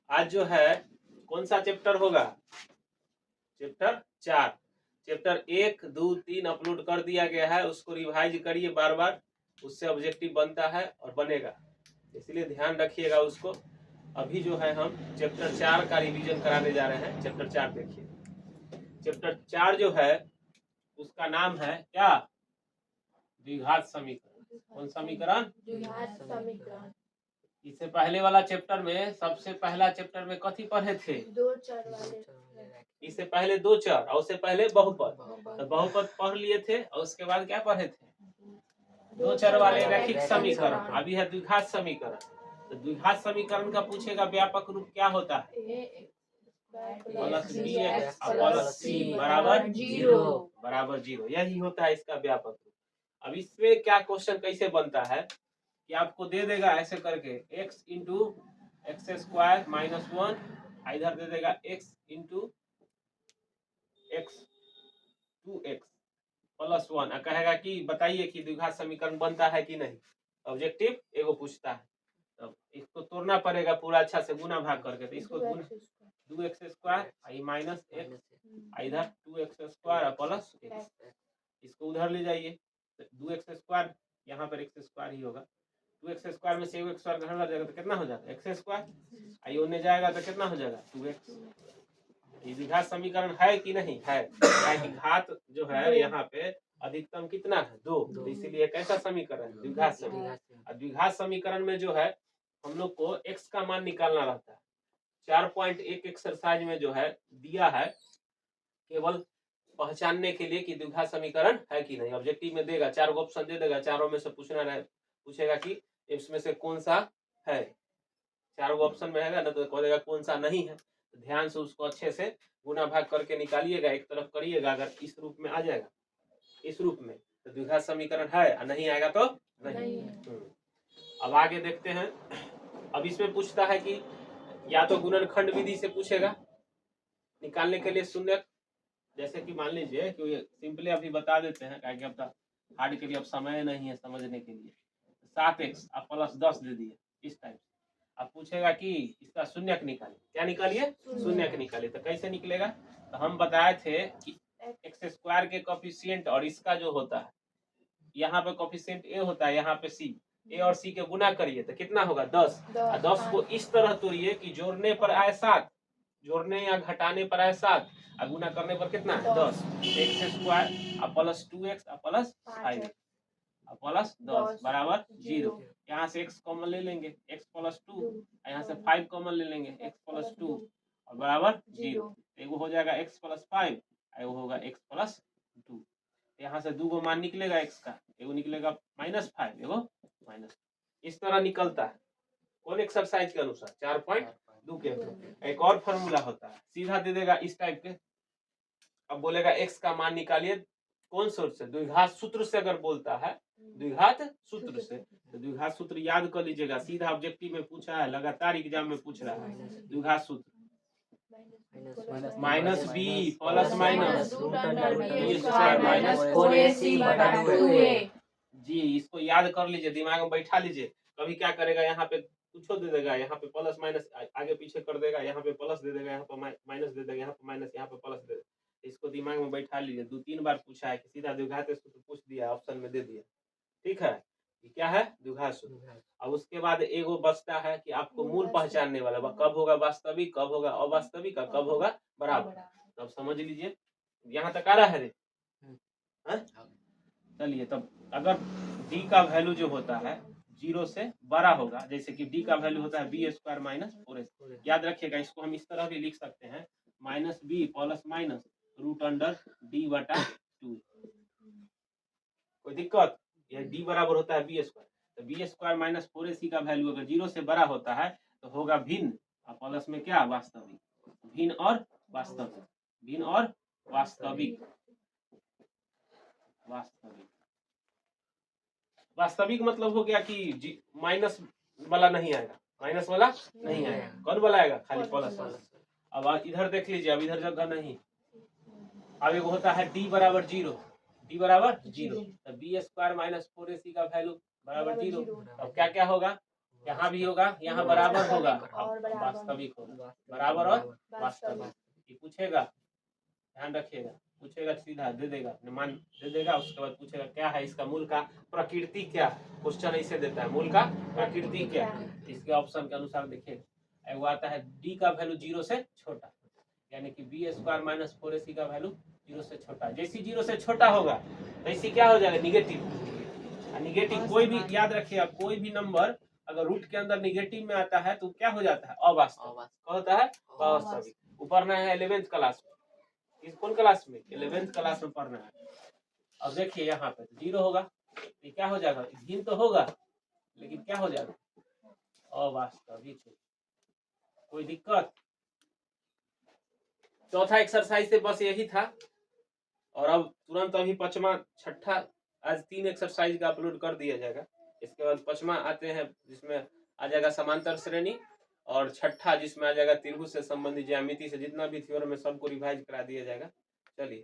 आज जो है कौन सा चैप्टर होगा? चैप्टर 4। चैप्टर 1, 2, 3 अपलोड कर दिया गया है, उसको रिवाइज करिए बार बार, उससे ऑब्जेक्टिव बनता है और बनेगा, इसलिए ध्यान रखिएगा उसको। अभी जो है हम चैप्टर 4 का रिवीजन कराने जा रहे हैं। चैप्टर 4 देखिए, चैप्टर 4 जो है उसका नाम है क्या? द्विघात समीकरण। कौन समीकरण? द्विघात समीकरण। इससे पहले वाला चैप्टर में, सबसे पहला चैप्टर में कथी पढ़े थे? दो चर वाले। इससे पहले दो चर और उससे पहले बहुपद। तो बहुपद पढ़ लिए थे और उसके बाद क्या पढ़े थे? दो चर वाले रैखिक समीकरण। अभी है द्विघात समीकरण। तो द्विघात समीकरण का पूछेगा व्यापक रूप क्या होता है? प्लस बी एक्स प्लस सी बराबर जीरो, यही होता है इसका व्यापक रूप। अब इसमें क्या क्वेश्चन कैसे बनता है कि आपको दे देगा ऐसे करके x into x square minus 1, इधर दे देगा x into x 2x plus 1, कहेगा कि बताइए कि द्विघात समीकरण बनता है कि नहीं। ऑब्जेक्टिव एगो पूछता है, तो इसको तोड़ना पड़ेगा पूरा अच्छा से गुना भाग करके। तो इसको 2x स्क्वायर माइनस एक्स, इधर 2x स्क्वायर प्लस एक्स, इसको उधर ले जाइए। 2x स्क्वायर यहाँ पर x स्क्वायर ही होगा। 2x स्क्वायर में से x स्क्वायर घर जाएगा तो कितना हो जाएगा? x square. आई होने जाएगा तो कितना हो जाएगा? 2x। ये द्विघात समीकरण है कि नहीं है? कि घात जो है यहाँ पे अधिकतम कितना है? 2। तो इसीलिए कैसा समीकरण? द्विघात समीकरण। द्विघात समीकरण में जो है हम लोग को x का मान निकालना रहता है। 4.1 एक्सरसाइज में जो है दिया है केवल पहचानने के लिए कि द्विघात समीकरण है कि नहीं। ऑब्जेक्टिव में देगा 4 ऑप्शन दे देगा, चारों में से पूछेगा कि इसमें से कौन सा है। 4 ऑप्शन में है ना, तो कह देगा कौन सा नहीं है। तो ध्यान से उसको अच्छे से गुना भाग करके निकालिएगा, एक तरफ करिएगा। अगर इस रूप में आ जाएगा, इस रूप में, तो द्विघात समीकरण है, और नहीं आएगा तो नहीं। अब आगे देखते हैं। अब इसमें पूछता है कि या तो गुणनखंड विधि से पूछेगा निकालने के लिए शून्य, जैसे कि मान लीजिए कि सिंपली अभी बता देते हैं, क्या अब हार्ड के लिए अब समय नहीं है समझने के लिए। 7x आप प्लस 10 दे दिए, इस टाइप से अब पूछेगा कि इसका शून्यक निकालिए। क्या निकालिए? शून्यक निकालिए। तो कैसे निकलेगा? तो हम बताए थे कि एक्स स्क्वायर के कोफिशिएंट और इसका जो होता है, यहाँ पे कोफिशिएंट ए होता है, यहाँ पे सी, ए और सी के गुना करिए तो कितना होगा? 10। 10 को इस तरह तोड़िए कि जोड़ने पर आए 7, जोड़ने या घटाने पर आए 7, और गुना करने पर कितना है? 10। X square plus 2x plus 5 plus 10 बराबर 0। यहाँ से x कॉमन ले लेंगे, x प्लस 2, यहाँ से 5 कॉमन ले लेंगे, x प्लस 2 और बराबर 0। एगो हो जाएगा x प्लस 5, एगो होगा x प्लस 2। यहाँ से 2 गो मान निकलेगा x का, एगो निकलेगा -5, एगो माइनस। इस तरह निकलता है कौन एक्सरसाइज के अनुसार? 4.2 के अनुसार। एक और फॉर्मूला होता है, सीधा दे देगा इस टाइप के। अब बोलेगा x का मान निकालिए, कौन सूत्र से? द्विघात सूत्र से। अगर बोलता है द्विघात सूत्र से, तो द्विघात सूत्र याद कर लीजिएगा, सीधा ऑब्जेक्टिव में पूछा है, लगातार एग्जाम में पूछ रहा है। द्विघात सूत्र माइनस बी प्लस माइनस जी, इसको याद कर लीजिए, दिमाग में बैठा लीजिए। कभी क्या करेगा, यहाँ पे कुछ दे देगा, यहाँ पे प्लस माइनस आगे पीछे कर देगा, यहाँ पे प्लस दे देगा, यहाँ पे माइनस दे देगा, यहाँ पे माइनस, यहाँ पे प्लस दे देगा। इसको दिमाग में बैठा लीजिए। 2-3 बार पूछा है कि सीधा द्विघात सूत्र पूछ दिया, ऑप्शन में दे दिया। ठीक है, ये क्या है? द्विघात सूत्र। अब उसके बाद एगो बचता है कि आपको मूल पहचानने वाला, कब होगा वास्तविक, कब होगा अवास्तविक, कब होगा बराबर। तो अब समझ लीजिए, यहाँ तक आ रहा है रे? चलिए, तब अगर d का वैल्यू जो होता है 0 से बड़ा होगा, जैसे कि d का वैल्यू होता है b स्क्वायर माइनस 4ac। याद रखिएगा, इसको हम इस तरह भी लिख सकते हैं, minus b plus minus root under d/2। कोई दिक्कत? यह d बराबर होता है b स्क्वायर, तो b स्क्वायर माइनस 4ac का वैल्यू अगर 0 से बड़ा होता है तो होगा भिन्न, और प्लस में क्या? वास्तविक। भिन्न और वास्तविक, भिन्न और वास्तविक। वास्तविक मतलब हो गया कि माइनस वाला नहीं आएगा, माइनस वाला नहीं आएगा। कौन वाला आएगा? खाली प्लस वाला। अब इधर देख लीजिए, अब इधर जगह नहीं। अब एक होता है d बराबर 0, d बराबर 0, तो b स्क्वायर माइनस 4ac का वैल्यू बराबर 0। अब क्या क्या होगा? यहाँ भी होगा, यहाँ बराबर होगा, और अब बराबर। वास्तविक होगा, बराबर और वास्तविक। वास्तविक। ये पूछेगा, ध्यान रखिएगा, पूछेगा सीधा दे देगा, मान दे देगा, उसके बाद पूछेगा क्या है इसका मूल का प्रकृति क्या, क्वेश्चन ऐसे देता है मूल का प्रकृति क्या है, इसके ऑप्शन के अनुसार देखिएगा। एगो आता है डी का वैल्यू 0 से छोटा, यानी कि बी स्क्वायर माइनस 4ac का वैल्यू 0 से छोटा, जैसी 0 से छोटा होगा वैसी क्या हो जाएगा, निगेटिव। निगेटिव कोई भी याद रखिएगा, कोई भी नंबर अगर रूट के अंदर निगेटिव में आता है तो क्या हो जाता है, अवास्तविक। क्या होता है, अवास्तविक। पढ़ना है 11th क्लास में, इस कौन क्लास में, 11th क्लास में पढ़ना है। अब देखिए यहाँ पे 0 होगा, ये क्या हो जाएगा, भिन्न तो होगा लेकिन क्या हो जाएगा, अवास्तविक। कोई दिक्कत। चौथा एक्सरसाइज से बस यही था, और अब तुरंत अभी पांचवा छठा, आज 3 एक्सरसाइज का अपलोड कर दिया जाएगा। इसके बाद पांचवा आते हैं जिसमें आ जाएगा समांतर श्रेणी, और छठा जिसमें आ जाएगा त्रिभुज से संबंधित ज्यामिति से जितना भी थ्योरम है सबको रिवाइज करा दिया जाएगा। चलिए।